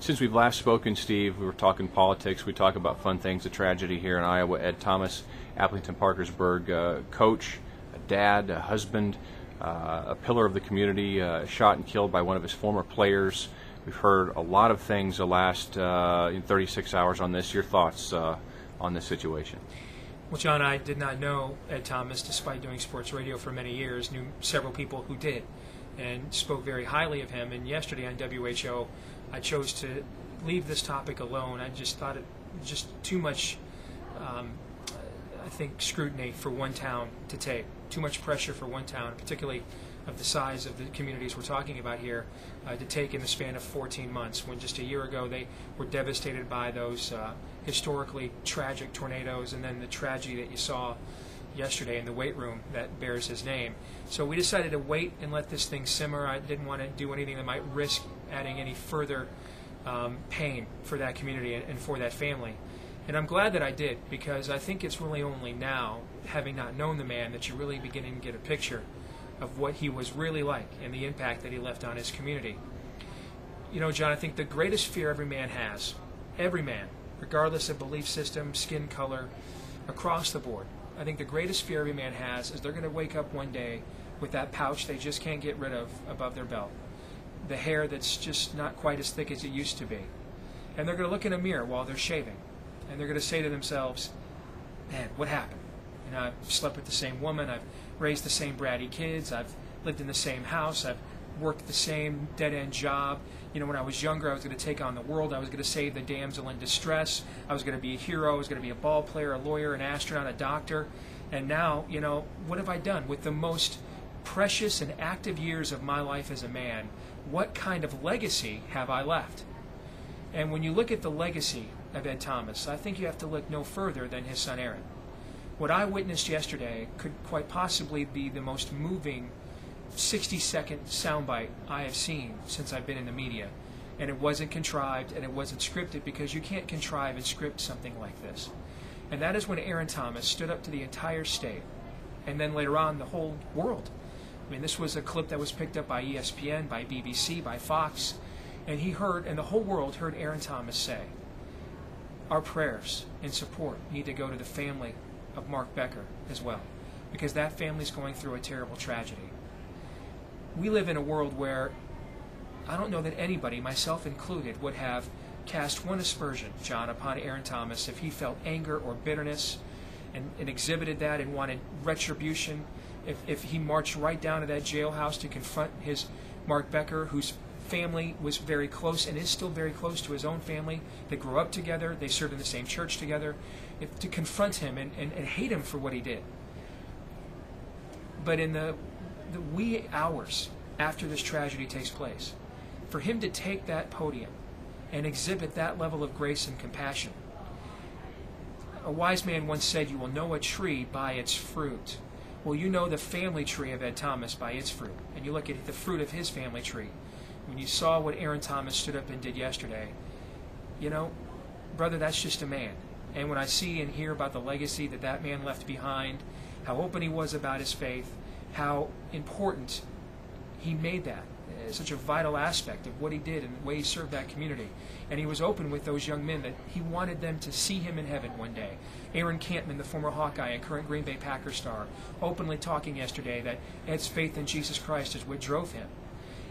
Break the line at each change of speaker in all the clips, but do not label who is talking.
Since we've last spoken, Steve, we were talking politics. We talk about fun things, the tragedy here in Iowa. Ed Thomas, Applington-Parkersburg, coach, a dad, a husband, a pillar of the community, shot and killed by one of his former players. We've heard a lot of things the last 36 hours on this. Your thoughts on this situation?
Well, John, I did not know Ed Thomas, despite doing sports radio for many years. Knew several people who did and spoke very highly of him. And yesterday on WHO, I chose to leave this topic alone. I just thought it was just too much, I think, scrutiny for one town to take. Too much pressure for one town, particularly of the size of the communities we're talking about here, to take in the span of 14 months, when just a year ago they were devastated by those historically tragic tornadoes, and then the tragedy that you saw yesterday in the weight room that bears his name. So we decided to wait and let this thing simmer. I didn't want to do anything that might risk adding any further pain for that community and for that family. And I'm glad that I did, because I think it's really only now, having not known the man, that you're really beginning to get a picture of what he was really like and the impact that he left on his community. You know, John, I think the greatest fear every man has, every man, regardless of belief system, skin color, across the board, I think the greatest fear every man has is they're going to wake up one day with that pouch they just can't get rid of above their belt, the hair that's just not quite as thick as it used to be. And they're going to look in a mirror while they're shaving, and they're going to say to themselves, man, what happened? You know, I've slept with the same woman, I've raised the same bratty kids, I've lived in the same house, I've worked the same dead-end job. You know, when I was younger, I was going to take on the world. I was going to save the damsel in distress. I was going to be a hero. I was going to be a ball player, a lawyer, an astronaut, a doctor. And now, you know, what have I done with the most precious and active years of my life as a man? What kind of legacy have I left? And when you look at the legacy of Ed Thomas, I think you have to look no further than his son Aaron. What I witnessed yesterday could quite possibly be the most moving 60-second soundbite I have seen since I've been in the media. And it wasn't contrived and it wasn't scripted, because you can't contrive and script something like this. And that is when Aaron Thomas stood up to the entire state, and then later on the whole world. I mean, this was a clip that was picked up by ESPN, by BBC, by Fox, and he heard, and the whole world heard Aaron Thomas say, our prayers and support need to go to the family of Mark Becker as well, because that family is going through a terrible tragedy. We live in a world where I don't know that anybody, myself included, would have cast one aspersion, John, upon Aaron Thomas if he felt anger or bitterness and exhibited that and wanted retribution, if he marched right down to that jailhouse to confront his Mark Becker, whose family was very close and is still very close to his own family. They grew up together, they served in the same church together, to confront him and hate him for what he did. But in the wee hours after this tragedy takes place, for him to take that podium and exhibit that level of grace and compassion. A wise man once said, you will know a tree by its fruit. Well, you know the family tree of Ed Thomas by its fruit. And you look at the fruit of his family tree. When you saw what Aaron Thomas stood up and did yesterday, you know, brother, that's just a man. And when I see and hear about the legacy that that man left behind, how open he was about his faith, how important he made that, such a vital aspect of what he did and the way he served that community. And he was open with those young men that he wanted them to see him in heaven one day. Aaron Campman, the former Hawkeye and current Green Bay Packers star, openly talking yesterday that Ed's faith in Jesus Christ is what drove him.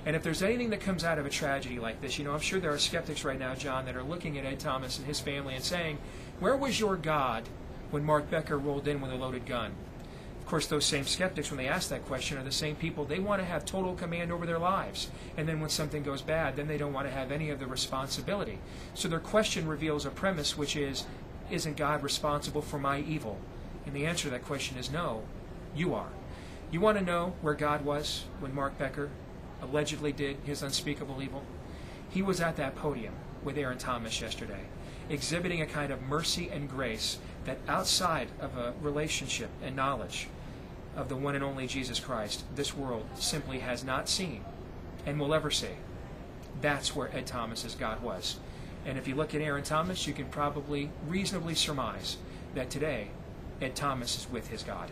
And if there's anything that comes out of a tragedy like this, you know, I'm sure there are skeptics right now, John, that are looking at Ed Thomas and his family and saying, where was your God when Mark Becker rolled in with a loaded gun? Of course, those same skeptics, when they ask that question, are the same people. They want to have total command over their lives. And then when something goes bad, then they don't want to have any of the responsibility. So their question reveals a premise, which is, isn't God responsible for my evil? And the answer to that question is no, you are. You want to know where God was when Mark Becker allegedly did his unspeakable evil? He was at that podium with Aaron Thomas yesterday, exhibiting a kind of mercy and grace that outside of a relationship and knowledge of the one and only Jesus Christ, this world simply has not seen and will ever see. That's where Ed Thomas's God was. And if you look at Aaron Thomas, you can probably reasonably surmise that today Ed Thomas is with his God.